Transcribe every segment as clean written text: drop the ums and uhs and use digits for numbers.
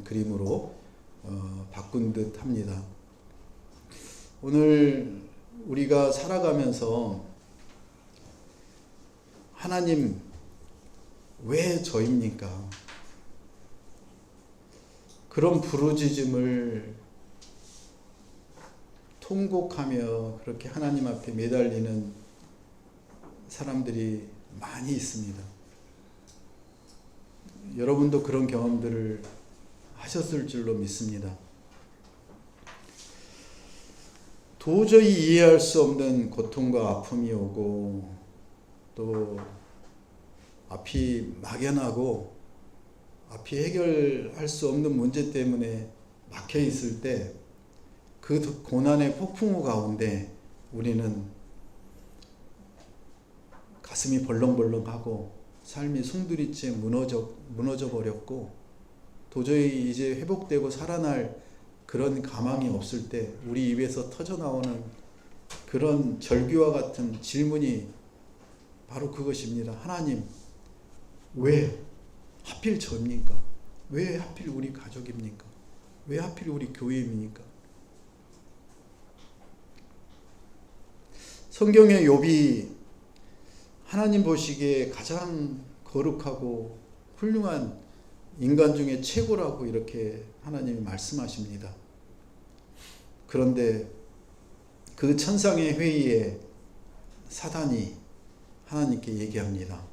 그런 그림으로 바꾼 듯 합니다. 오늘 우리가 살아가면서 하나님 왜 저입니까? 그런 부르짖음을 통곡하며 그렇게 하나님 앞에 매달리는 사람들이 많이 있습니다. 여러분도 그런 경험들을 하셨을 줄로 믿습니다. 도저히 이해할 수 없는 고통과 아픔이 오고 또 앞이 막연하고 앞이 해결할 수 없는 문제 때문에 막혀 있을 때 그 고난의 폭풍우 가운데 우리는 가슴이 벌렁벌렁하고 삶이 송두리째 무너져 버렸고 도저히 이제 회복되고 살아날 그런 가망이 없을 때 우리 입에서 터져나오는 그런 절규와 같은 질문이 바로 그것입니다. 하나님, 왜 하필 저입니까? 왜 하필 우리 가족입니까? 왜 하필 우리 교회입니까? 성경의 욥이 하나님 보시기에 가장 거룩하고 훌륭한 인간 중에 최고라고 이렇게 하나님이 말씀하십니다. 그런데 그 천상의 회의에 사단이 하나님께 얘기합니다.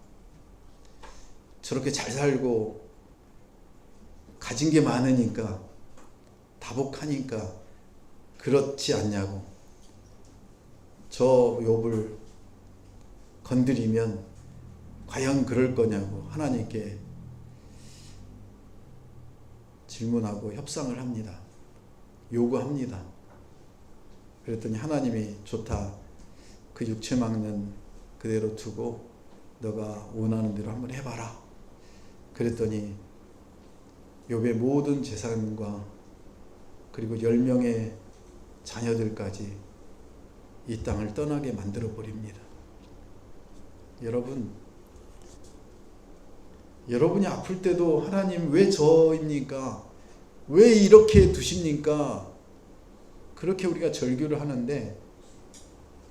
저렇게 잘 살고 가진 게 많으니까 다복하니까 그렇지 않냐고. 저 욥을 건드리면 과연 그럴 거냐고 하나님께 질문하고 협상을 합니다. 요구합니다. 그랬더니 하나님이 좋다. 그 육체 막는 그대로 두고 너가 원하는 대로 한번 해봐라. 그랬더니 욥의 모든 재산과 그리고 10명의 자녀들까지 이 땅을 떠나게 만들어 버립니다. 여러분이 아플 때도 하나님 왜 저입니까? 왜 이렇게 두십니까? 그렇게 우리가 절규를 하는데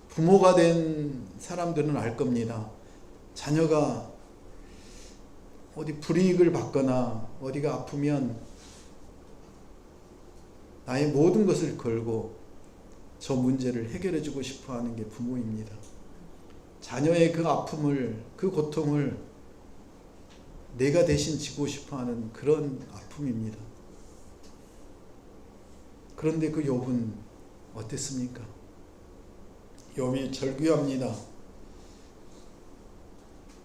부모가 된 사람들은 알 겁니다. 자녀가 어디 불이익을 받거나 어디가 아프면 나의 모든 것을 걸고 저 문제를 해결해 주고 싶어 하는 게 부모입니다. 자녀의 그 아픔을, 그 고통을 내가 대신 지고 싶어 하는 그런 아픔입니다. 그런데 그 욥은 어땠습니까? 욥이 절규합니다.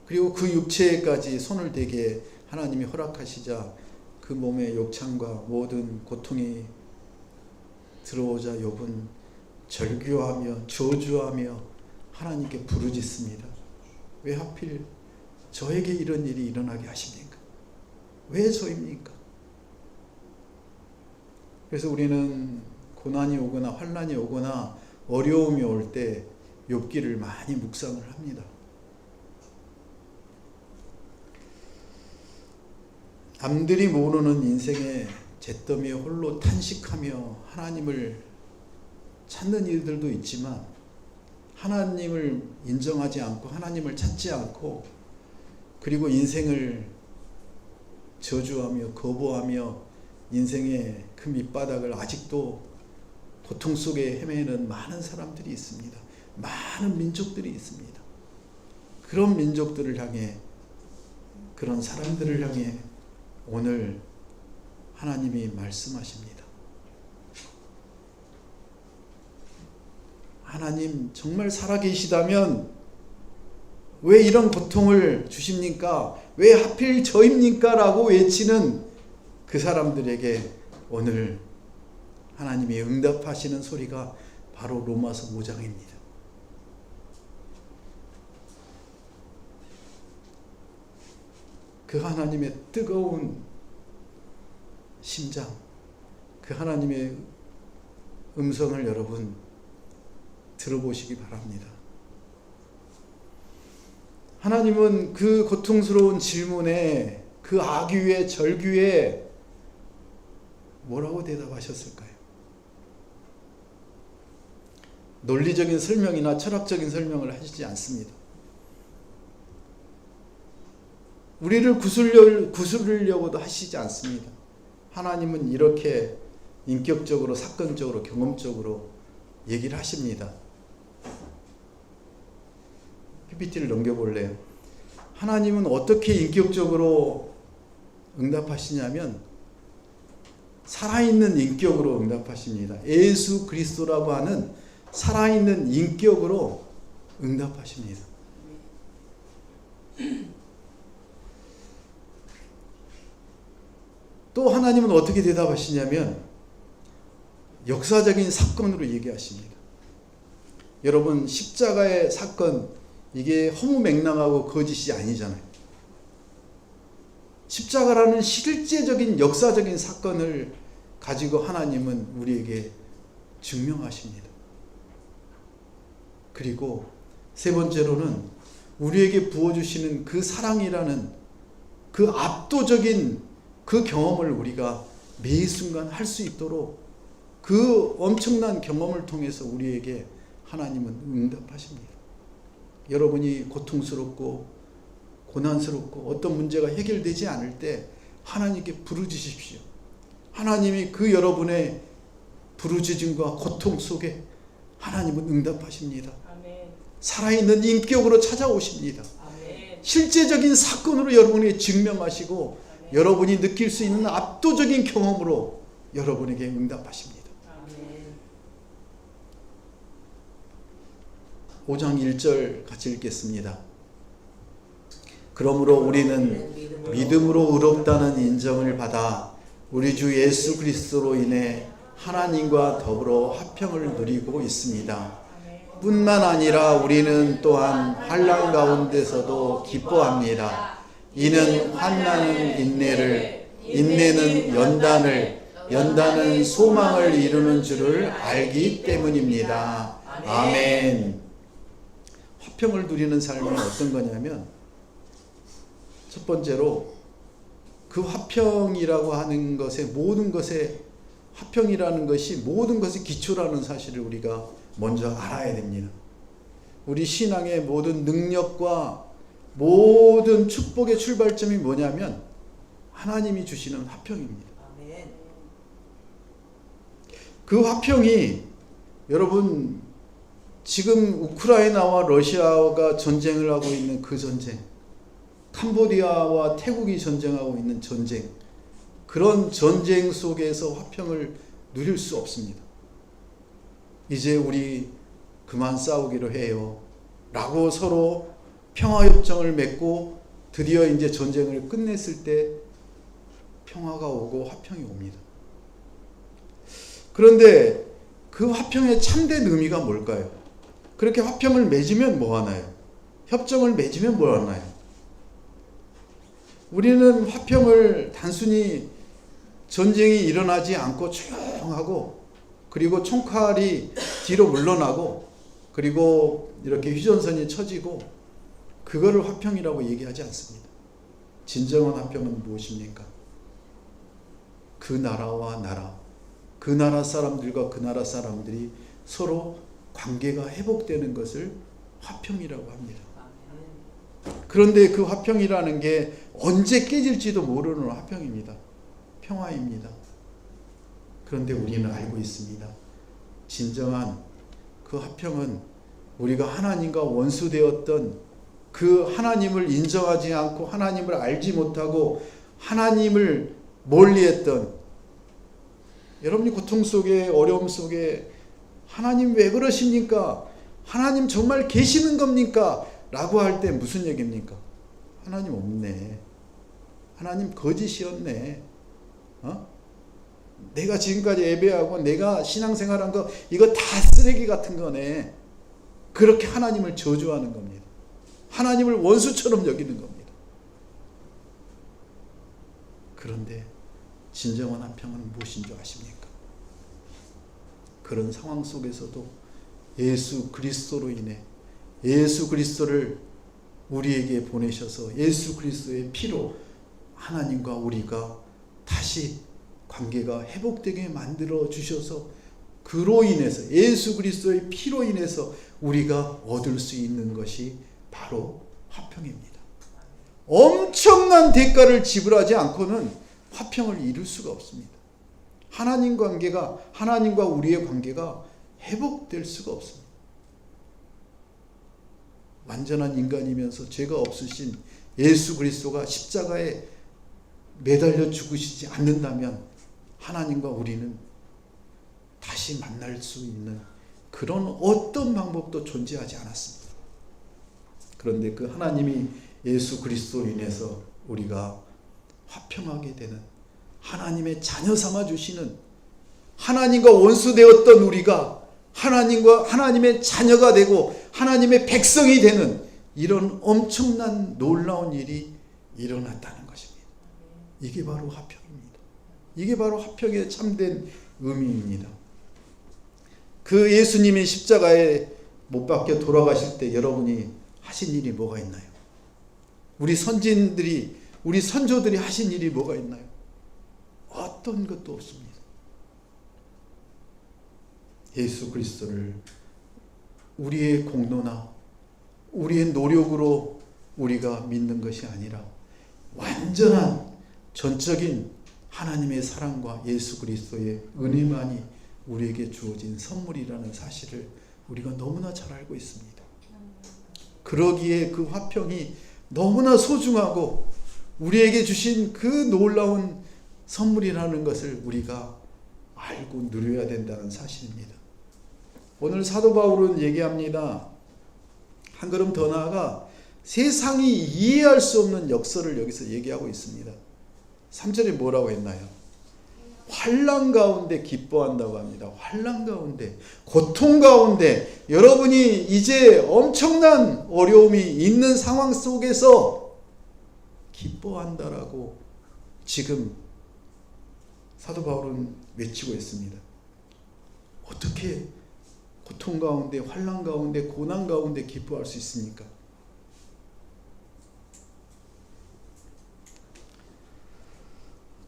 그리고 그 육체에까지 손을 대게 하나님이 허락하시자 그 몸의 욕창과 모든 고통이 들어오자 욥은 절규하며 저주하며 하나님께 부르짖습니다. 왜 하필 저에게 이런 일이 일어나게 하십니까? 왜 저입니까? 그래서 우리는 고난이 오거나 환난이 오거나 어려움이 올 때 욥기를 많이 묵상을 합니다. 남들이 모르는 인생의 잿더미에 홀로 탄식하며 하나님을 찾는 일들도 있지만 하나님을 인정하지 않고 하나님을 찾지 않고 그리고 인생을 저주하며 거부하며 인생의 그 밑바닥을 아직도 고통 속에 헤매는 많은 사람들이 있습니다. 많은 민족들이 있습니다. 그런 민족들을 향해, 그런 사람들을 향해 오늘 하나님이 말씀하십니다. 하나님 정말 살아계시다면 왜 이런 고통을 주십니까? 왜 하필 저입니까? 라고 외치는 그 사람들에게 오늘 하나님이 응답하시는 소리가 바로 로마서 5장입니다. 그 하나님의 뜨거운 심장, 그 하나님의 음성을 여러분 들어보시기 바랍니다. 하나님은 그 고통스러운 질문에, 그 악유의 절규에 뭐라고 대답하셨을까요? 논리적인 설명이나 철학적인 설명을 하시지 않습니다. 우리를 구슬려고도 하시지 않습니다. 하나님은 이렇게 인격적으로, 사건적으로, 경험적으로 얘기를 하십니다. PPT를 넘겨볼래요? 하나님은 어떻게 인격적으로 응답하시냐면 살아있는 인격으로 응답하십니다. 예수 그리스도라고 하는 살아있는 인격으로 응답하십니다. 또 하나님은 어떻게 대답하시냐면 역사적인 사건으로 얘기하십니다. 여러분, 십자가의 사건, 이게 허무맹랑하고 거짓이 아니잖아요. 십자가라는 실제적인 역사적인 사건을 가지고 하나님은 우리에게 증명하십니다. 그리고 세 번째로는 우리에게 부어주시는 그 사랑이라는 그 압도적인 그 경험을 우리가 매 순간 할 수 있도록 그 엄청난 경험을 통해서 우리에게 하나님은 응답하십니다. 여러분이 고통스럽고 고난스럽고 어떤 문제가 해결되지 않을 때 하나님께 부르짖으십시오. 하나님이 그 여러분의 부르짖음과 고통 속에 하나님은 응답하십니다. 아멘. 살아있는 인격으로 찾아오십니다. 아멘. 실제적인 사건으로 여러분에게 증명하시고 아멘. 여러분이 느낄 수 있는 압도적인 경험으로 여러분에게 응답하십니다. 아멘. 5장 1절 같이 읽겠습니다. 그러므로 우리는 믿음으로 의롭다는 인정을 받아 우리 주 예수 그리스도로 인해 하나님과 더불어 화평을 누리고 있습니다. 뿐만 아니라 우리는 또한 환난 가운데서도 기뻐합니다. 이는 환난은 인내를, 인내는 연단을, 연단은 소망을 이루는 줄을 알기 때문입니다. 아멘. 화평을 누리는 삶은 어떤 거냐면 첫 번째로 그 화평이라고 하는 것에 모든 것에 화평이라는 것이 모든 것의 기초라는 사실을 우리가 먼저 알아야 됩니다. 우리 신앙의 모든 능력과 모든 축복의 출발점이 뭐냐면 하나님이 주시는 화평입니다. 그 화평이 여러분 지금 우크라이나와 러시아가 전쟁을 하고 있는 그 전쟁, 캄보디아와 태국이 전쟁하고 있는 전쟁, 그런 전쟁 속에서 화평을 누릴 수 없습니다. 이제 우리 그만 싸우기로 해요 라고 서로 평화협정을 맺고 드디어 이제 전쟁을 끝냈을 때 평화가 오고 화평이 옵니다. 그런데 그 화평의 참된 의미가 뭘까요? 그렇게 화평을 맺으면 뭐 하나요? 협정을 맺으면 뭐 하나요? 우리는 화평을 단순히 전쟁이 일어나지 않고 조용하고 그리고 총칼이 뒤로 물러나고 그리고 이렇게 휴전선이 쳐지고 그거를 화평이라고 얘기하지 않습니다. 진정한 화평은 무엇입니까? 그 나라와 나라, 그 나라 사람들과 그 나라 사람들이 서로 관계가 회복되는 것을 화평이라고 합니다. 그런데 그 화평이라는 게 언제 깨질지도 모르는 화평입니다. 평화입니다. 그런데 우리는 알고 있습니다. 진정한 그 화평은 우리가 하나님과 원수되었던 그 하나님을 인정하지 않고 하나님을 알지 못하고 하나님을 멀리했던 여러분이 고통 속에 어려움 속에 하나님 왜 그러십니까? 하나님 정말 계시는 겁니까? 라고 할 때 무슨 얘기입니까? 하나님 없네. 하나님 거짓이었네. 내가 지금까지 예배하고 내가 신앙생활한 거 이거 다 쓰레기 같은 거네. 그렇게 하나님을 저주하는 겁니다. 하나님을 원수처럼 여기는 겁니다. 그런데 진정한 화평은 무엇인 줄 아십니까? 그런 상황 속에서도 예수 그리스도로 인해 예수 그리스도를 우리에게 보내셔서 예수 그리스도의 피로 하나님과 우리가 다시 관계가 회복되게 만들어 주셔서 그로 인해서 예수 그리스도의 피로 인해서 우리가 얻을 수 있는 것이 바로 화평입니다. 엄청난 대가를 지불하지 않고는 화평을 이룰 수가 없습니다. 하나님과 우리의 관계가 회복될 수가 없습니다. 완전한 인간이면서 죄가 없으신 예수 그리스도가 십자가에 매달려 죽으시지 않는다면 하나님과 우리는 다시 만날 수 있는 그런 어떤 방법도 존재하지 않았습니다. 그런데 그 하나님이 예수 그리스도로 인해서 우리가 화평하게 되는, 하나님의 자녀 삼아 주시는, 하나님과 원수되었던 우리가 하나님의 자녀가 되고 하나님의 백성이 되는 이런 엄청난 놀라운 일이 일어났다는 것입니다. 이게 바로 화평입니다. 이게 바로 화평의 참된 의미입니다. 그 예수님이 십자가에 못 박혀 돌아가실 때 여러분이 하신 일이 뭐가 있나요? 우리 선진들이, 우리 선조들이 하신 일이 뭐가 있나요? 어떤 것도 없습니다. 예수 그리스도를 우리의 공로나 우리의 노력으로 우리가 믿는 것이 아니라 완전한 전적인 하나님의 사랑과 예수 그리스도의 은혜만이 우리에게 주어진 선물이라는 사실을 우리가 너무나 잘 알고 있습니다. 그러기에 그 화평이 너무나 소중하고 우리에게 주신 그 놀라운 선물이라는 것을 우리가 알고 누려야 된다는 사실입니다. 오늘 사도 바울은 얘기합니다. 한 걸음 더 나아가 세상이 이해할 수 없는 역사를 여기서 얘기하고 있습니다. 3절에 뭐라고 했나요? 환난 가운데 기뻐한다고 합니다. 환난 가운데, 고통 가운데, 여러분이 이제 엄청난 어려움이 있는 상황 속에서 기뻐한다라고 지금 사도 바울은 외치고 있습니다. 어떻게 고통 가운데, 환난 가운데, 고난 가운데 기뻐할 수 있습니까?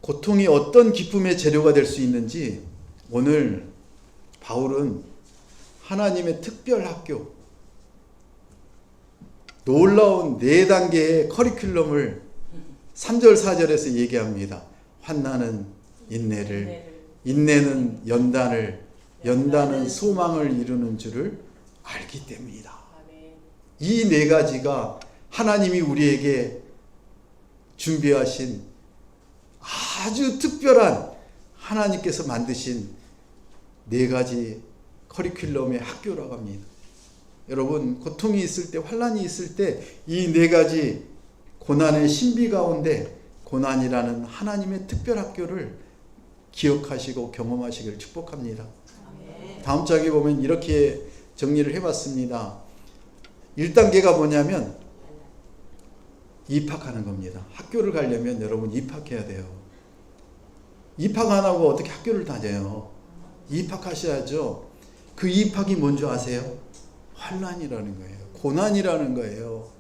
고통이 어떤 기쁨의 재료가 될 수 있는지 오늘 바울은 하나님의 특별 학교, 놀라운 4단계의 커리큘럼을 3절 4절에서 얘기합니다. 환난은 인내를, 인내는 연단을, 연단은 소망을 이루는 줄을 알기 때문이다. 이 4가지가 하나님이 우리에게 준비하신 아주 특별한, 하나님께서 만드신 4가지 커리큘럼의 학교라고 합니다. 여러분, 고통이 있을 때, 환난이 있을 때 이 4가지 고난의 신비 가운데 고난이라는 하나님의 특별 학교를 기억하시고 경험하시길 축복합니다. 다음 장에 보면 이렇게 정리를 해봤습니다. 1단계가 뭐냐면 입학하는 겁니다. 학교를 가려면 여러분 입학해야 돼요. 입학 안 하고 어떻게 학교를 다녀요? 입학하셔야죠. 그 입학이 뭔지 아세요? 환난이라는 거예요. 고난이라는 거예요.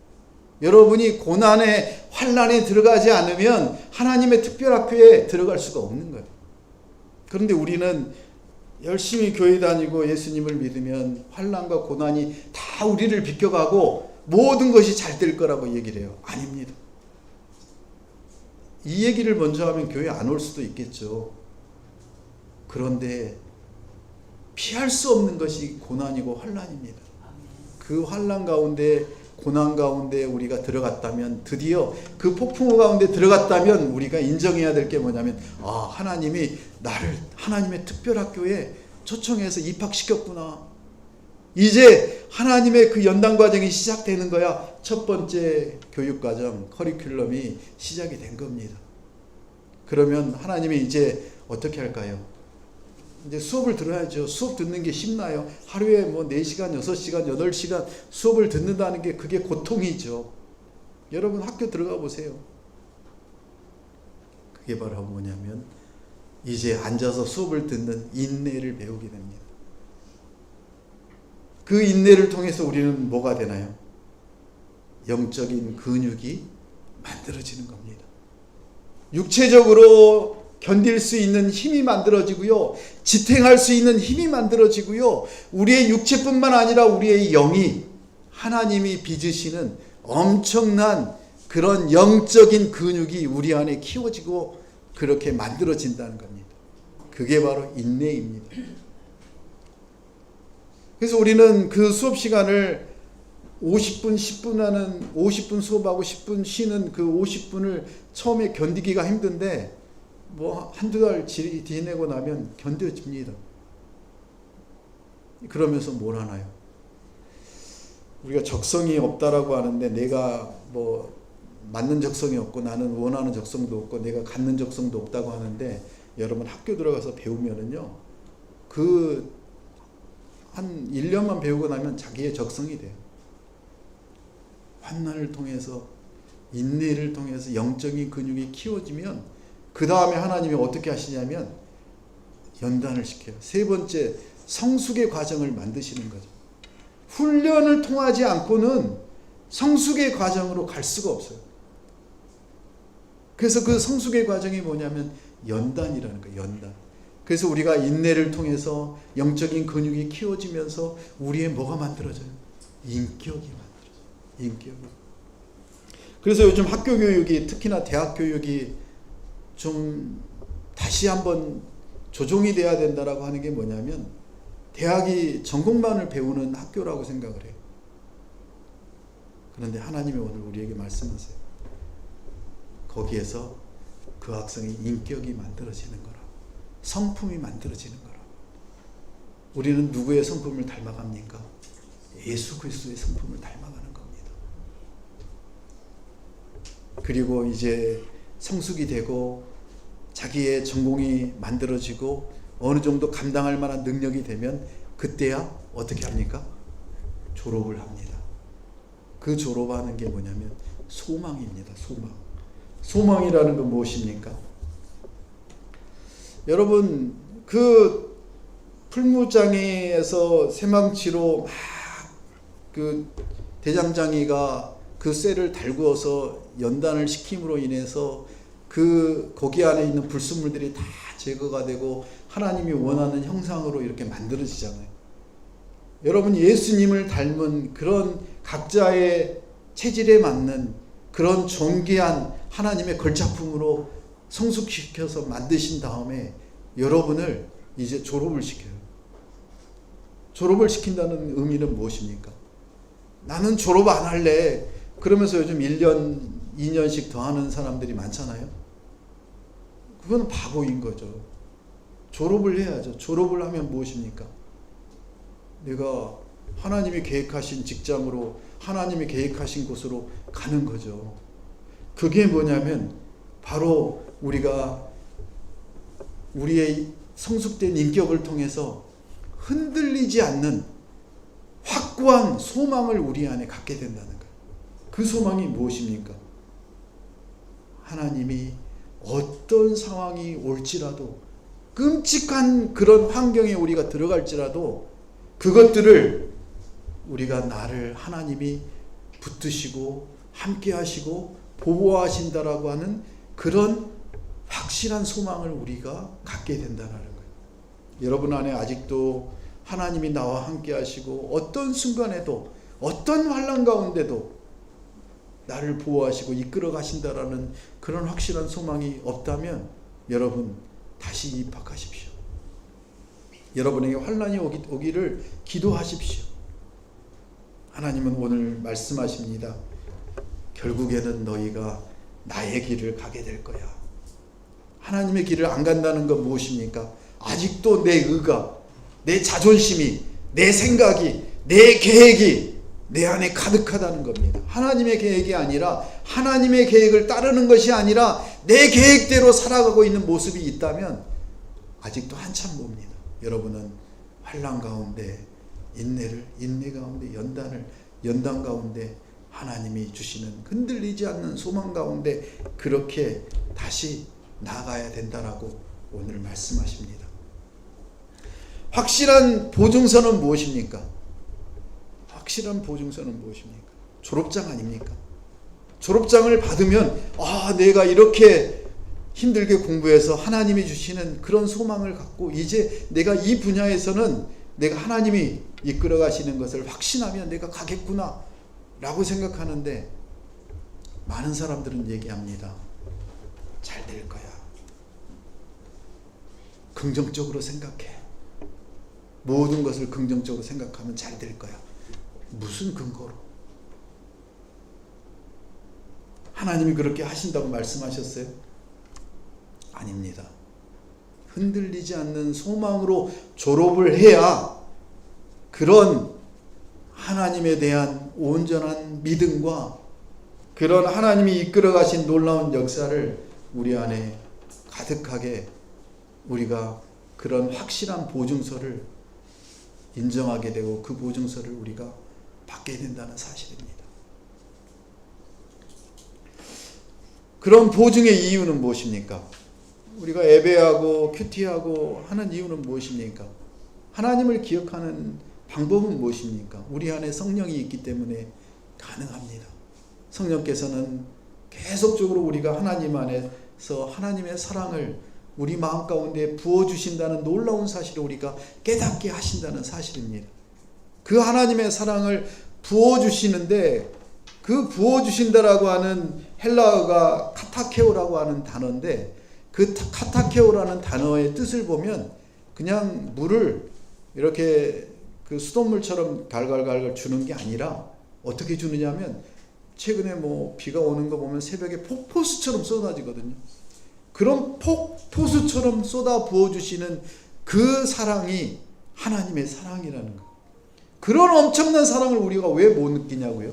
여러분이 고난에, 환난에 들어가지 않으면 하나님의 특별학교에 들어갈 수가 없는 거예요. 그런데 우리는 열심히 교회 다니고 예수님을 믿으면 환난과 고난이 다 우리를 비껴가고 모든 것이 잘 될 거라고 얘기를 해요. 아닙니다. 이 얘기를 먼저 하면 교회 안 올 수도 있겠죠. 그런데 피할 수 없는 것이 고난이고 환난입니다. 그 환난 가운데, 고난 가운데 우리가 들어갔다면, 드디어 그 폭풍우 가운데 들어갔다면 우리가 인정해야 될 게 뭐냐면, 아, 하나님이 나를 하나님의 특별학교에 초청해서 입학시켰구나. 이제 하나님의 그 연단 과정이 시작되는 거야. 첫 번째 교육과정, 커리큘럼이 시작이 된 겁니다. 그러면 하나님이 이제 어떻게 할까요? 이제 수업을 들어야죠. 수업 듣는 게 쉽나요? 하루에 뭐 4시간, 6시간, 8시간 수업을 듣는다는 게 그게 고통이죠. 여러분 학교 들어가 보세요. 그게 바로 뭐냐면 이제 앉아서 수업을 듣는 인내를 배우게 됩니다. 그 인내를 통해서 우리는 뭐가 되나요? 영적인 근육이 만들어지는 겁니다. 육체적으로 견딜 수 있는 힘이 만들어지고요. 지탱할 수 있는 힘이 만들어지고요. 우리의 육체뿐만 아니라 우리의 영이 하나님이 빚으시는 엄청난 그런 영적인 근육이 우리 안에 키워지고 그렇게 만들어진다는 겁니다. 그게 바로 인내입니다. 그래서 우리는 그 수업 시간을 50분, 10분 하는 50분 수업하고 10분 쉬는 그 50분을 처음에 견디기가 힘든데 뭐 한두 달 지내고 나면 견뎌집니다. 그러면서 뭘 하나요? 우리가 적성이 없다라고 하는데 내가 뭐 맞는 적성이 없고 나는 원하는 적성도 없고 내가 갖는 적성도 없다고 하는데 여러분 학교 들어가서 배우면은요. 한 1년만 배우고 나면 자기의 적성이 돼요. 환난을 통해서 인내를 통해서 영적인 근육이 키워지면 그 다음에 하나님이 어떻게 하시냐면 연단을 시켜요. 세 번째 성숙의 과정을 만드시는 거죠. 훈련을 통하지 않고는 성숙의 과정으로 갈 수가 없어요. 그래서 그 성숙의 과정이 뭐냐면 연단이라는 거예요. 연단. 그래서 우리가 인내를 통해서 영적인 근육이 키워지면서 우리의 뭐가 만들어져요? 인격이 만들어져요. 인격이. 그래서 요즘 학교 교육이 특히나 대학 교육이 좀 다시 한번 조정이 돼야 된다라고 하는 게 뭐냐면 대학이 전공만을 배우는 학교라고 생각을 해요. 그런데 하나님이 오늘 우리에게 말씀하세요. 거기에서 그 학생의 인격이 만들어지는 거라. 성품이 만들어지는 거라. 우리는 누구의 성품을 닮아갑니까? 예수 그리스도의 성품을 닮아가는 겁니다. 그리고 이제 성숙이 되고 자기의 전공이 만들어지고 어느 정도 감당할 만한 능력이 되면 그때야 어떻게 합니까? 졸업을 합니다. 그 졸업하는 게 뭐냐면 소망입니다. 소망. 소망이라는 건 무엇입니까? 여러분 그 풀무장에서 새망치로 막 그 대장장이가 그 쇠를 달구어서 연단을 시킴으로 인해서 거기 안에 있는 불순물들이 다 제거가 되고 하나님이 원하는 형상으로 이렇게 만들어지잖아요. 여러분 예수님을 닮은 그런 각자의 체질에 맞는 그런 존귀한 하나님의 걸작품으로 성숙시켜서 만드신 다음에 여러분을 이제 졸업을 시켜요. 졸업을 시킨다는 의미는 무엇입니까? 나는 졸업 안 할래. 그러면서 요즘 1년, 2년씩 더 하는 사람들이 많잖아요. 그건 바보인 거죠. 졸업을 해야죠. 졸업을 하면 무엇입니까? 내가 하나님이 계획하신 직장으로 하나님이 계획하신 곳으로 가는 거죠. 그게 뭐냐면 바로 우리가 우리의 성숙된 인격을 통해서 흔들리지 않는 확고한 소망을 우리 안에 갖게 된다는 거예요. 그 소망이 무엇입니까? 하나님이 어떤 상황이 올지라도 끔찍한 그런 환경에 우리가 들어갈지라도 그것들을 우리가 나를 하나님이 붙드시고 함께 하시고 보호하신다라고 하는 그런 확실한 소망을 우리가 갖게 된다는 거예요. 여러분 안에 아직도 하나님이 나와 함께 하시고 어떤 순간에도 어떤 환난 가운데도 나를 보호하시고 이끌어 가신다라는 그런 확실한 소망이 없다면 여러분 다시 입학하십시오. 여러분에게 환난이 오기를 기도하십시오. 하나님은 오늘 말씀하십니다. 결국에는 너희가 나의 길을 가게 될 거야. 하나님의 길을 안 간다는 건 무엇입니까? 아직도 내 의가, 내 자존심이, 내 생각이, 내 계획이 내 안에 가득하다는 겁니다. 하나님의 계획이 아니라 하나님의 계획을 따르는 것이 아니라 내 계획대로 살아가고 있는 모습이 있다면 아직도 한참 봅니다. 여러분은 환난 가운데 인내 가운데 연단 가운데 하나님이 주시는 흔들리지 않는 소망 가운데 그렇게 다시 나아가야 된다라고 오늘 말씀하십니다. 확실한 보증서는 무엇입니까? 확실한 보증서는 무엇입니까? 졸업장 아닙니까? 졸업장을 받으면 내가 이렇게 힘들게 공부해서 하나님이 주시는 그런 소망을 갖고 이제 내가 이 분야에서는 내가 하나님이 이끌어 가시는 것을 확신하면 내가 가겠구나 라고 생각하는데, 많은 사람들은 얘기합니다. 잘 될 거야. 긍정적으로 생각해. 모든 것을 긍정적으로 생각하면 잘 될 거야. 무슨 근거로? 하나님이 그렇게 하신다고 말씀하셨어요? 아닙니다. 흔들리지 않는 소망으로 졸업을 해야 그런 하나님에 대한 온전한 믿음과 그런 하나님이 이끌어 가신 놀라운 역사를 우리 안에 가득하게, 우리가 그런 확실한 보증서를 인정하게 되고 그 보증서를 우리가 받게 된다는 사실입니다. 그런 보증의 이유는 무엇입니까? 우리가 예배하고 큐티하고 하는 이유는 무엇입니까? 하나님을 기억하는 방법은 무엇입니까? 우리 안에 성령이 있기 때문에 가능합니다. 성령께서는 계속적으로 우리가 하나님 안에서 하나님의 사랑을 우리 마음 가운데 부어주신다는 놀라운 사실을 우리가 깨닫게 하신다는 사실입니다. 그 하나님의 사랑을 부어주시는데, 그 부어주신다라고 하는 헬라어가 카타케오라고 하는 단어인데, 그 카타케오라는 단어의 뜻을 보면 그냥 물을 이렇게 그 수돗물처럼 갈갈갈갈 주는 게 아니라 어떻게 주느냐면, 최근에 비가 오는 거 보면 새벽에 폭포수처럼 쏟아지거든요. 그런 폭포수처럼 쏟아 부어주시는 그 사랑이 하나님의 사랑이라는 거. 그런 엄청난 사랑을 우리가 왜 못 느끼냐고요?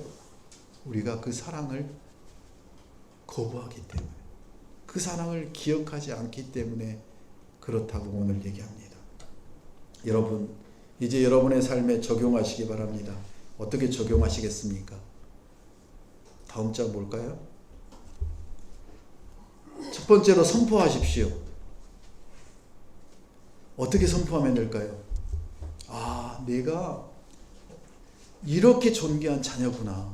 우리가 그 사랑을 거부하기 때문에, 그 사랑을 기억하지 않기 때문에 그렇다고 오늘 얘기합니다. 여러분, 이제 여러분의 삶에 적용하시기 바랍니다. 어떻게 적용하시겠습니까? 다음 장 뭘까요? 첫 번째로 선포하십시오. 어떻게 선포하면 될까요? 내가 이렇게 존귀한 자녀구나.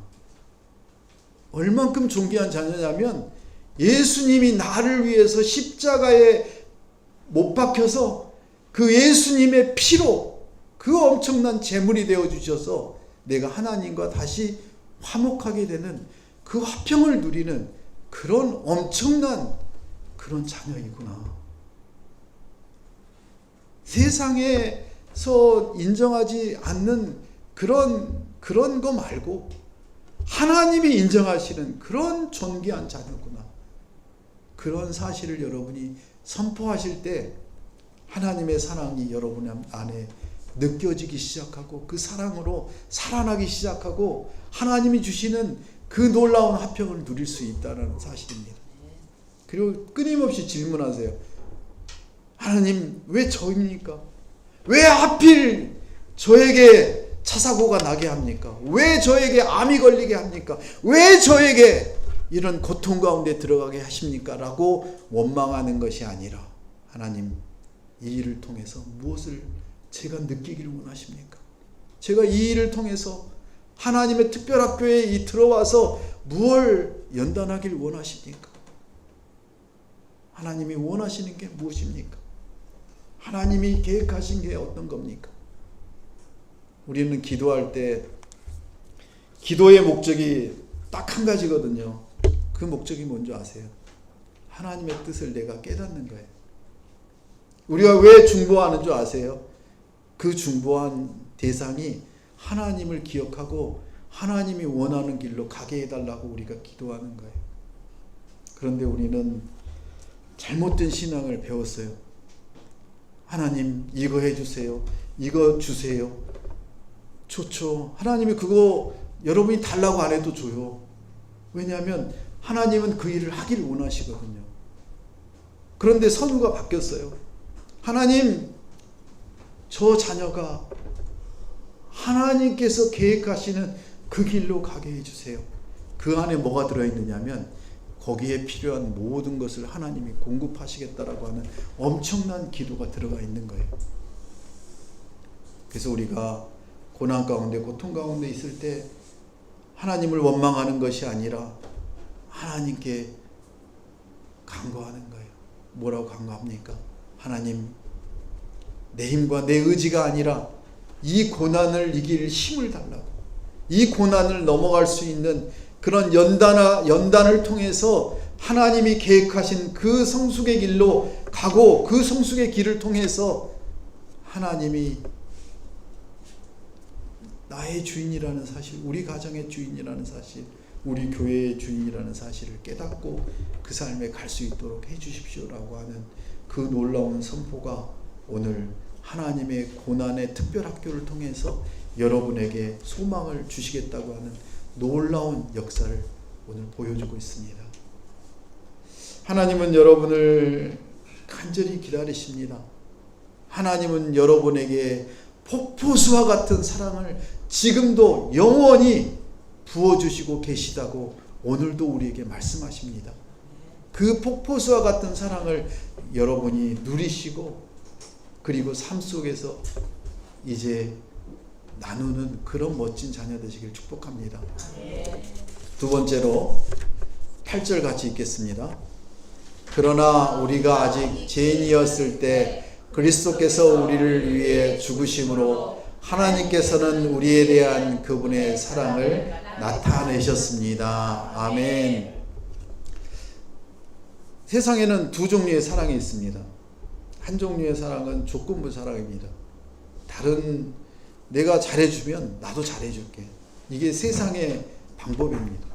얼만큼 존귀한 자녀냐면, 예수님이 나를 위해서 십자가에 못 박혀서 그 예수님의 피로 그 엄청난 제물이 되어 주셔서 내가 하나님과 다시 화목하게 되는 그 화평을 누리는 그런 엄청난 그런 자녀이구나. 세상에서 인정하지 않는 그런 거 말고 하나님이 인정하시는 그런 존귀한 자녀구나. 그런 사실을 여러분이 선포하실 때 하나님의 사랑이 여러분 안에 느껴지기 시작하고 그 사랑으로 살아나기 시작하고 하나님이 주시는 그 놀라운 화평을 누릴 수 있다는 사실입니다. 그리고 끊임없이 질문하세요. 하나님, 왜 저입니까? 왜 하필 저에게 차 사고가 나게 합니까? 왜 저에게 암이 걸리게 합니까? 왜 저에게 이런 고통 가운데 들어가게 하십니까? 라고 원망하는 것이 아니라, 하나님, 이 일을 통해서 무엇을 제가 느끼기를 원하십니까? 제가 이 일을 통해서 하나님의 특별학교에 들어와서 무엇을 연단하기를 원하십니까? 하나님이 원하시는 게 무엇입니까? 하나님이 계획하신 게 어떤 겁니까? 우리는 기도할 때 기도의 목적이 딱 한 가지거든요. 그 목적이 뭔지 아세요? 하나님의 뜻을 내가 깨닫는 거예요. 우리가 왜 중보하는 줄 아세요? 그 중보한 대상이 하나님을 기억하고 하나님이 원하는 길로 가게 해달라고 우리가 기도하는 거예요. 그런데 우리는 잘못된 신앙을 배웠어요. 하나님, 이거 해주세요. 이거 주세요. 좋죠. 하나님이 그거 여러분이 달라고 안 해도 줘요. 왜냐하면 하나님은 그 일을 하기를 원하시거든요. 그런데 선우가 바뀌었어요. 하나님, 저 자녀가 하나님께서 계획하시는 그 길로 가게 해주세요. 그 안에 뭐가 들어있느냐면 거기에 필요한 모든 것을 하나님이 공급하시겠다라고 하는 엄청난 기도가 들어가 있는 거예요. 그래서 우리가 고난 가운데, 고통 가운데 있을 때 하나님을 원망하는 것이 아니라 하나님께 간구하는 거예요. 뭐라고 간구합니까? 하나님, 내 힘과 내 의지가 아니라 이 고난을 이길 힘을 달라고, 이 고난을 넘어갈 수 있는 그런 연단을 통해서 하나님이 계획하신 그 성숙의 길로 가고, 그 성숙의 길을 통해서 하나님이 나의 주인이라는 사실, 우리 가정의 주인이라는 사실, 우리 교회의 주인이라는 사실을 깨닫고 그 삶에 갈 수 있도록 해주십시오라고 하는 그 놀라운 선포가 오늘 하나님의 고난의 특별학교를 통해서 여러분에게 소망을 주시겠다고 하는 놀라운 역사를 오늘 보여주고 있습니다. 하나님은 여러분을 간절히 기다리십니다. 하나님은 여러분에게 폭포수와 같은 사랑을 지금도 영원히 부어주시고 계시다고 오늘도 우리에게 말씀하십니다. 그 폭포수와 같은 사랑을 여러분이 누리시고, 그리고 삶 속에서 이제 나누는 그런 멋진 자녀 되시길 축복합니다. 두 번째로 8절 같이 읽겠습니다. 그러나 우리가 아직 죄인이었을 때 그리스도께서 우리를 위해 죽으심으로 하나님께서는 우리에 대한 그분의 사랑을 나타내셨습니다. 아멘. 세상에는 두 종류의 사랑이 있습니다. 한 종류의 사랑은 조건부 사랑입니다. 다른, 내가 잘해주면 나도 잘해줄게. 이게 세상의 방법입니다.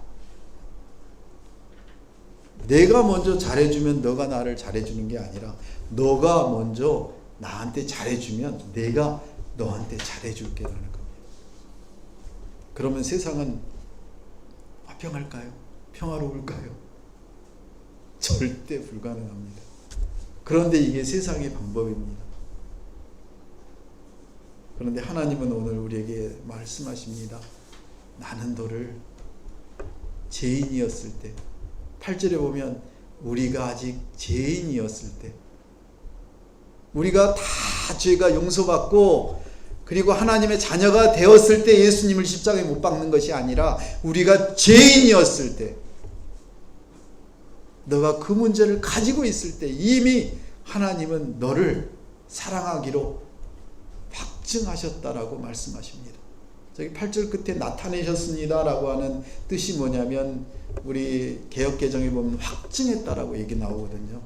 내가 먼저 잘해주면 너가 나를 잘해주는 게 아니라, 너가 먼저 나한테 잘해주면 내가 너한테 잘해줄게라는 겁니다. 그러면 세상은 화평할까요? 평화로울까요? 절대 불가능합니다. 그런데 이게 세상의 방법입니다. 그런데 하나님은 오늘 우리에게 말씀하십니다. 나는 너를 죄인이었을 때, 8절에 보면 우리가 아직 죄인이었을 때, 우리가 다 죄가 용서받고 그리고 하나님의 자녀가 되었을 때 예수님을 십자가에 못 박는 것이 아니라, 우리가 죄인이었을 때, 너가 그 문제를 가지고 있을 때 이미 하나님은 너를 사랑하기로 확증하셨다라고 말씀하십니다. 저기 8절 끝에 나타내셨습니다 라고 하는 뜻이 뭐냐면, 우리 개역개정에 보면 확증했다라고 얘기 나오거든요.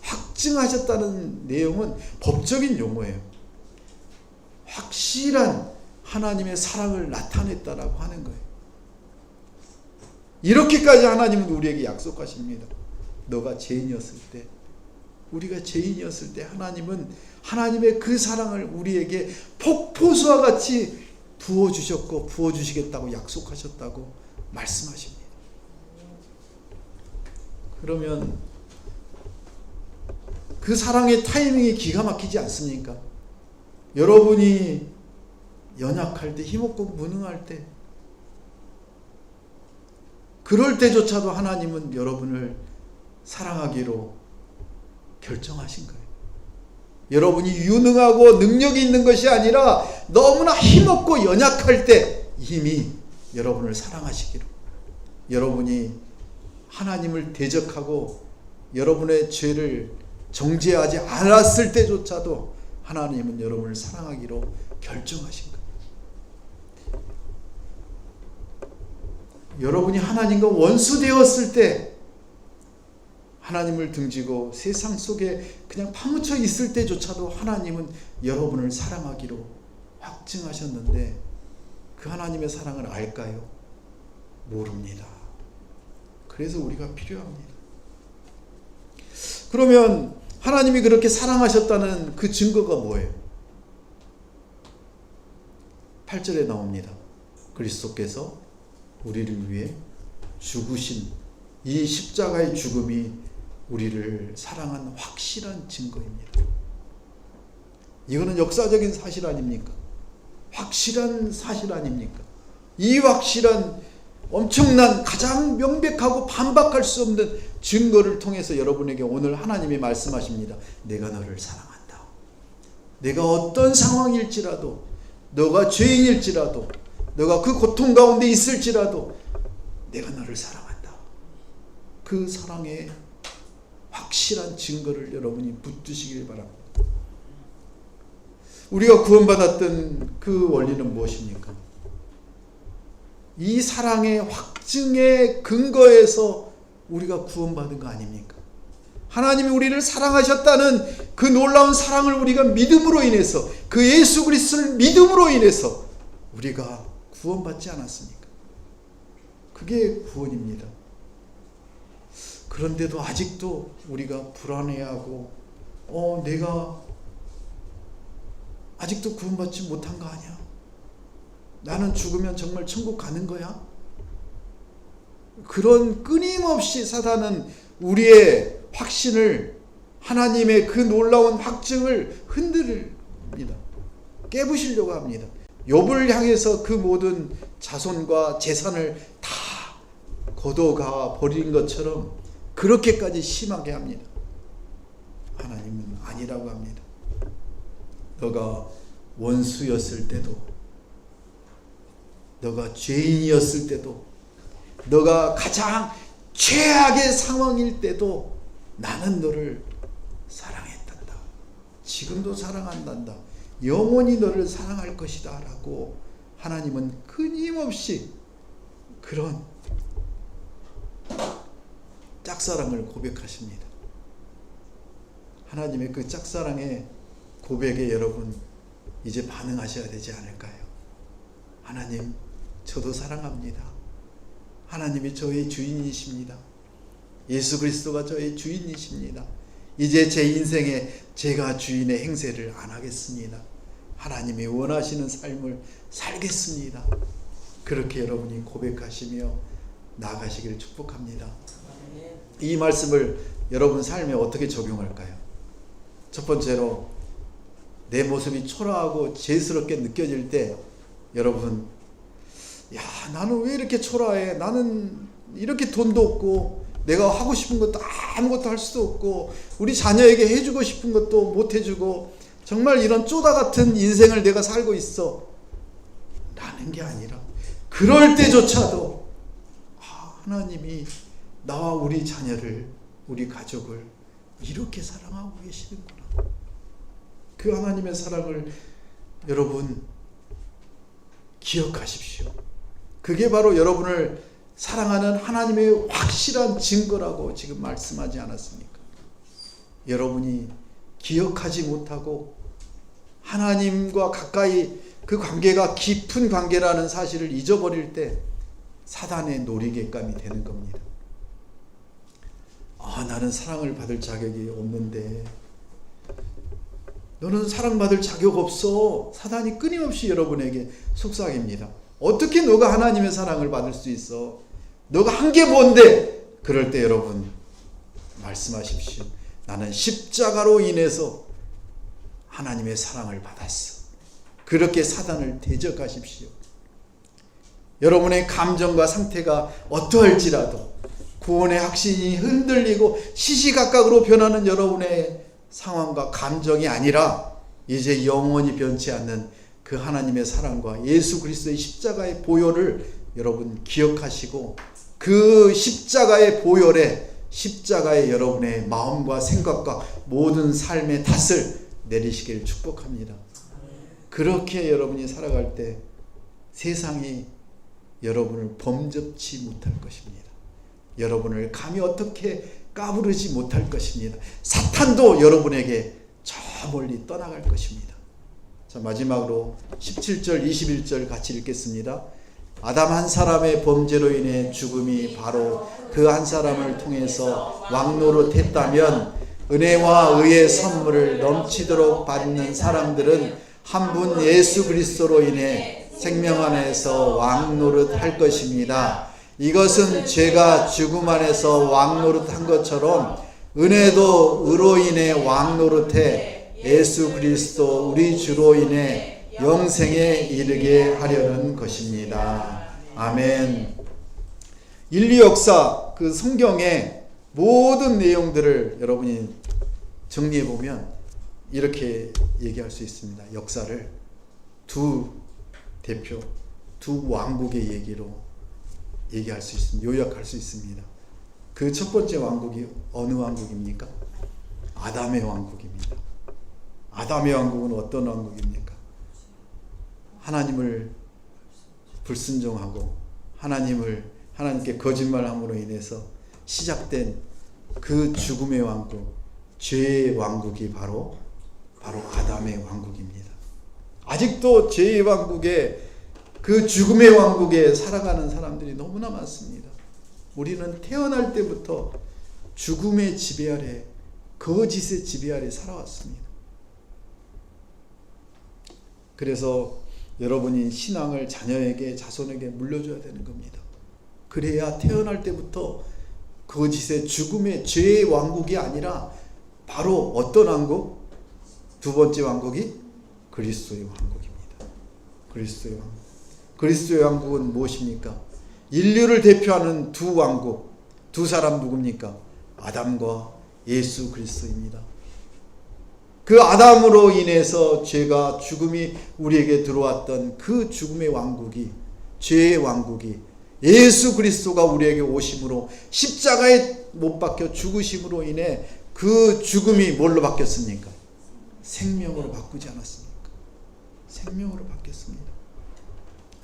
확증하셨다는 내용은 법적인 용어예요. 확실한 하나님의 사랑을 나타냈다라고 하는 거예요. 이렇게까지 하나님은 우리에게 약속하십니다. 너가 죄인이었을 때, 우리가 죄인이었을 때 하나님은 하나님의 그 사랑을 우리에게 폭포수와 같이 부어주셨고 부어주시겠다고 약속하셨다고 말씀하십니다. 그러면 그 사랑의 타이밍이 기가 막히지 않습니까? 여러분이 연약할 때, 힘없고 무능할 때, 그럴 때조차도 하나님은 여러분을 사랑하기로 결정하신 거예요. 여러분이 유능하고 능력이 있는 것이 아니라 너무나 힘없고 연약할 때 이미 여러분을 사랑하시기로, 여러분이 하나님을 대적하고 여러분의 죄를 정죄하지 않았을 때조차도 하나님은 여러분을 사랑하기로 결정하신 거예요. 여러분이 하나님과 원수 되었을 때, 하나님을 등지고 세상 속에 그냥 파묻혀 있을 때조차도 하나님은 여러분을 사랑하기로 확증하셨는데, 그 하나님의 사랑을 알까요? 모릅니다. 그래서 우리가 필요합니다. 그러면 하나님이 그렇게 사랑하셨다는 그 증거가 뭐예요? 8절에 나옵니다. 그리스도께서 우리를 위해 죽으신 이 십자가의 죽음이 우리를 사랑한 확실한 증거입니다. 이거는 역사적인 사실 아닙니까? 확실한 사실 아닙니까? 이 확실한 엄청난 가장 명백하고 반박할 수 없는 증거를 통해서 여러분에게 오늘 하나님이 말씀하십니다. 내가 너를 사랑한다. 내가 어떤 상황일지라도, 너가 죄인일지라도, 너가 그 고통 가운데 있을지라도 내가 너를 사랑한다. 그 사랑의 확실한 증거를 여러분이 붙드시길 바랍니다. 우리가 구원받았던 그 원리는 무엇입니까? 이 사랑의 확증의 근거에서 우리가 구원받은 거 아닙니까? 하나님이 우리를 사랑하셨다는 그 놀라운 사랑을 우리가 믿음으로 인해서, 그 예수 그리스도를 믿음으로 인해서 우리가 구원받지 않았습니까? 그게 구원입니다. 그런데도 아직도 우리가 불안해하고 내가 아직도 구원받지 못한 거 아니야? 나는 죽으면 정말 천국 가는 거야? 그런 끊임없이 사단은 우리의 확신을, 하나님의 그 놀라운 확증을 흔들립니다. 깨부시려고 합니다. 욥을 향해서 그 모든 자손과 재산을 다 걷어가 버린 것처럼 그렇게까지 심하게 합니다. 하나님은 아니라고 합니다. 너가 원수였을 때도, 너가 죄인이었을 때도, 너가 가장 최악의 상황일 때도 나는 너를 사랑했단다. 지금도 사랑한단다. 영원히 너를 사랑할 것이다 라고 하나님은 끊임없이 그런 짝사랑을 고백하십니다. 하나님의 그 짝사랑의 고백에 여러분 이제 반응하셔야 되지 않을까요? 하나님, 저도 사랑합니다. 하나님이 저의 주인이십니다. 예수 그리스도가 저의 주인이십니다. 이제 제 인생에 제가 주인의 행세를 안 하겠습니다. 하나님이 원하시는 삶을 살겠습니다. 그렇게 여러분이 고백하시며 나아가시기를 축복합니다. 이 말씀을 여러분 삶에 어떻게 적용할까요? 첫 번째로, 내 모습이 초라하고 죄스럽게 느껴질 때 여러분, 나는 왜 이렇게 초라해? 나는 이렇게 돈도 없고 내가 하고 싶은 것도 아무것도 할 수도 없고 우리 자녀에게 해주고 싶은 것도 못 해주고 정말 이런 쪼다 같은 인생을 내가 살고 있어 라는 게 아니라, 그럴 때조차도 하나님이 나와 우리 자녀를, 우리 가족을 이렇게 사랑하고 계시는구나. 그 하나님의 사랑을 여러분 기억하십시오. 그게 바로 여러분을 사랑하는 하나님의 확실한 증거라고 지금 말씀하지 않았습니까? 여러분이 기억하지 못하고 하나님과 가까이 그 관계가 깊은 관계라는 사실을 잊어버릴 때 사단의 놀이개감이 되는 겁니다. 나는 사랑을 받을 자격이 없는데, 너는 사랑받을 자격 없어. 사단이 끊임없이 여러분에게 속삭입니다. 어떻게 너가 하나님의 사랑을 받을 수 있어? 너가 한 게 뭔데? 그럴 때 여러분 말씀하십시오. 나는 십자가로 인해서 하나님의 사랑을 받았어. 그렇게 사단을 대적하십시오. 여러분의 감정과 상태가 어떠할지라도 구원의 확신이 흔들리고 시시각각으로 변하는 여러분의 상황과 감정이 아니라 이제 영원히 변치 않는 그 하나님의 사랑과 예수 그리스도의 십자가의 보혈을 여러분 기억하시고, 그 십자가의 보혈에 십자가의 여러분의 마음과 생각과 모든 삶의 탓을 내리시길 축복합니다. 그렇게 여러분이 살아갈 때 세상이 여러분을 범접치 못할 것입니다. 여러분을 감히 어떻게 까부르지 못할 것입니다. 사탄도 여러분에게 저 멀리 떠나갈 것입니다. 자, 마지막으로 17절 21절 같이 읽겠습니다. 아담 한 사람의 범죄로 인해 죽음이 바로 그 한 사람을 통해서 왕노릇했다면, 은혜와 의의 선물을 넘치도록 받는 사람들은 한 분 예수 그리스도로 인해 생명 안에서 왕노릇할 것입니다. 이것은 죄가 죽음 안에서 왕노릇한 것처럼 은혜도 의로 인해 왕노릇해 예수 그리스도 우리 주로 인해 영생에 이르게 하려는 것입니다. 아멘. 인류 역사, 그 성경의 모든 내용들을 여러분이 정리해 보면 이렇게 얘기할 수 있습니다. 역사를 두 대표, 두 왕국의 얘기로 얘기할 수 있습니다. 요약할 수 있습니다. 그 첫 번째 왕국이 어느 왕국입니까? 아담의 왕국입니다. 아담의 왕국은 어떤 왕국입니까? 하나님을 불순종하고 하나님께 거짓말함으로 인해서 시작된 그 죽음의 왕국, 죄의 왕국이 바로 아담의 왕국입니다. 아직도 죄의 왕국에, 그 죽음의 왕국에 살아가는 사람들이 너무나 많습니다. 우리는 태어날 때부터 죽음의 지배 아래, 거짓의 지배 아래 살아왔습니다. 그래서 여러분이 신앙을 자녀에게, 자손에게 물려줘야 되는 겁니다. 그래야 태어날 때부터 거짓의, 죽음의, 죄의 왕국이 아니라 바로 어떤 왕국? 두 번째 왕국이 그리스도의 왕국입니다. 그리스도의 왕국. 그리스도의 왕국은 무엇입니까? 인류를 대표하는 두 왕국, 두 사람 누굽니까? 아담과 예수 그리스도입니다. 그 아담으로 인해서 죄가, 죽음이 우리에게 들어왔던 그 죽음의 왕국이, 죄의 왕국이 예수 그리스도가 우리에게 오심으로, 십자가에 못 박혀 죽으심으로 인해 그 죽음이 뭘로 바뀌었습니까? 생명으로 바꾸지 않았습니까? 생명으로 바뀌었습니다.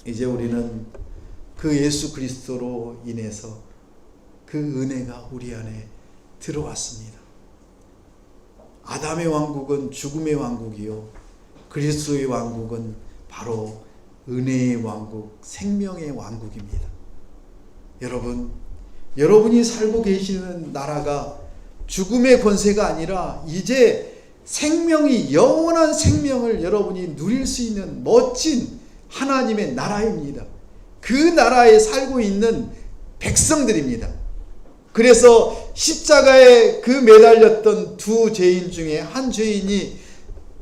이제 우리는 그 예수 그리스도로 인해서 그 은혜가 우리 안에 들어왔습니다. 아담의 왕국은 죽음의 왕국이요, 그리스도의 왕국은 바로 은혜의 왕국, 생명의 왕국입니다. 여러분이 살고 계시는 나라가 죽음의 권세가 아니라 이제 생명이, 영원한 생명을 여러분이 누릴 수 있는 멋진 하나님의 나라입니다. 그 나라에 살고 있는 백성들입니다. 그래서 십자가에 그 매달렸던 두 죄인 중에 한 죄인이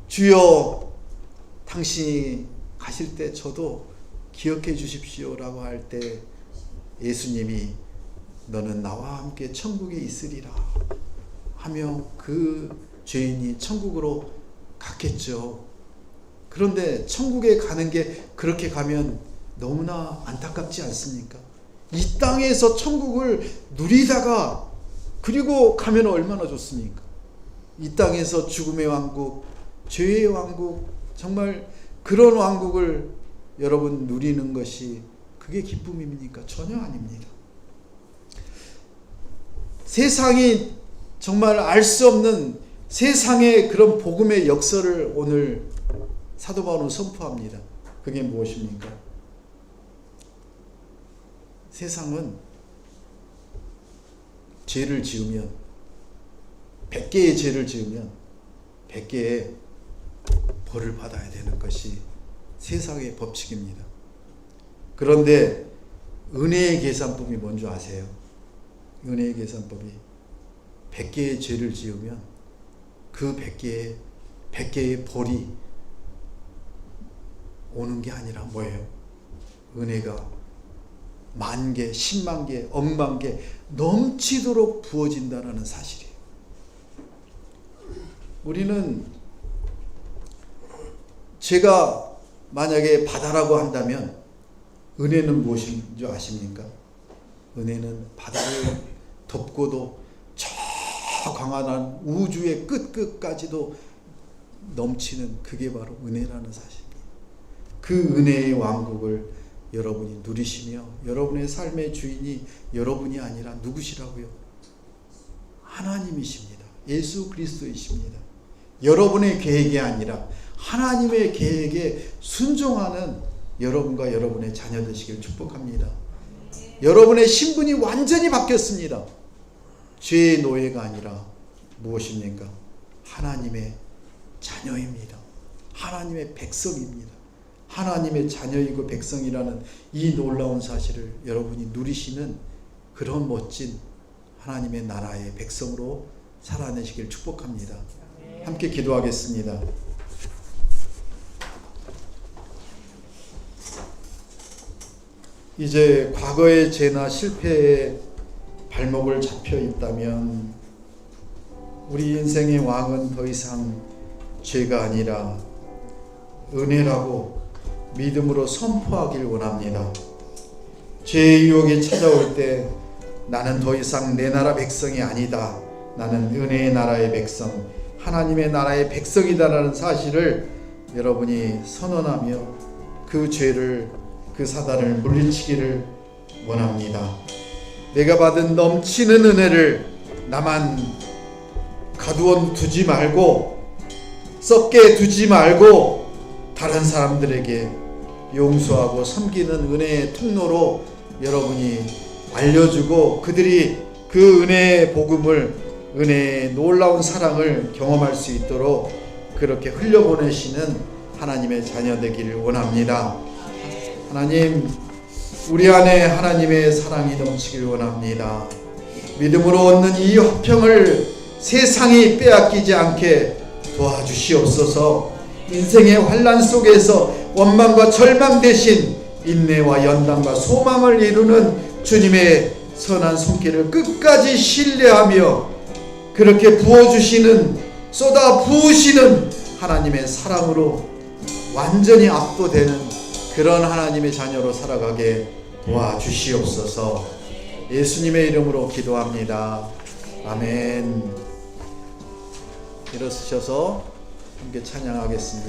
주여 당신이 가실 때 저도 기억해 주십시오 라고 할 때 예수님이 너는 나와 함께 천국에 있으리라 하며 그 죄인이 천국으로 갔겠죠. 그런데 천국에 가는 게, 그렇게 가면 너무나 안타깝지 않습니까? 이 땅에서 천국을 누리다가 그리고 가면 얼마나 좋습니까? 이 땅에서 죽음의 왕국, 죄의 왕국, 정말 그런 왕국을 여러분 누리는 것이 그게 기쁨입니까? 전혀 아닙니다. 세상이 정말 알 수 없는 세상의 그런 복음의 역사를 오늘 사도 바울은 선포합니다. 그게 무엇입니까? 세상은 죄를 지으면, 100개의 죄를 지으면 100개의 벌을 받아야 되는 것이 세상의 법칙입니다. 그런데 은혜의 계산법이 뭔지 아세요? 은혜의 계산법이 100개의 죄를 지으면 그 100개의 벌이 오는 게 아니라 뭐예요? 은혜가 10,000개, 100,000개, 억만 개 넘치도록 부어진다는 사실이에요. 우리는 제가 만약에 바다라고 한다면 은혜는 무엇인 줄 아십니까? 은혜는 바다를 덮고도 저 광활한 우주의 끝까지도 넘치는, 그게 바로 은혜라는 사실입니다. 그 은혜의 왕국을 여러분이 누리시며 여러분의 삶의 주인이 여러분이 아니라 누구시라고요? 하나님이십니다. 예수 그리스도이십니다. 여러분의 계획이 아니라 하나님의 계획에 순종하는 여러분과 여러분의 자녀 되시길 축복합니다. 여러분의 신분이 완전히 바뀌었습니다. 죄의 노예가 아니라 무엇입니까? 하나님의 자녀입니다. 하나님의 백성입니다. 하나님의 자녀이고 백성이라는 이 놀라운 사실을 여러분이 누리시는 그런 멋진 하나님의 나라의 백성으로 살아내시길 축복합니다. 함께 기도하겠습니다. 이제 과거의 죄나 실패에 발목을 잡혀 있다면 우리 인생의 왕은 더 이상 죄가 아니라 은혜라고 믿음으로 선포하길 원합니다. 죄의 유혹이 찾아올 때 나는 더 이상 내 나라 백성이 아니다. 나는 은혜의 나라의 백성, 하나님의 나라의 백성이다라는 사실을 여러분이 선언하며 그 죄를, 그 사단을 물리치기를 원합니다. 내가 받은 넘치는 은혜를 나만 가두어 두지 말고, 썩게 두지 말고 다른 사람들에게 용서하고 섬기는 은혜의 통로로 여러분이 알려주고 그들이 그 은혜의 복음을, 은혜의 놀라운 사랑을 경험할 수 있도록 그렇게 흘려보내시는 하나님의 자녀 되기를 원합니다. 하나님, 우리 안에 하나님의 사랑이 넘치기를 원합니다. 믿음으로 얻는 이 화평을 세상이 빼앗기지 않게 도와주시옵소서. 인생의 환난 속에서 원망과 절망 대신 인내와 연단과 소망을 이루는 주님의 선한 손길을 끝까지 신뢰하며 그렇게 부어주시는, 쏟아 부으시는 하나님의 사랑으로 완전히 압도되는 그런 하나님의 자녀로 살아가게 도와주시옵소서. 예수님의 이름으로 기도합니다. 아멘. 일어서셔서 함께 찬양하겠습니다.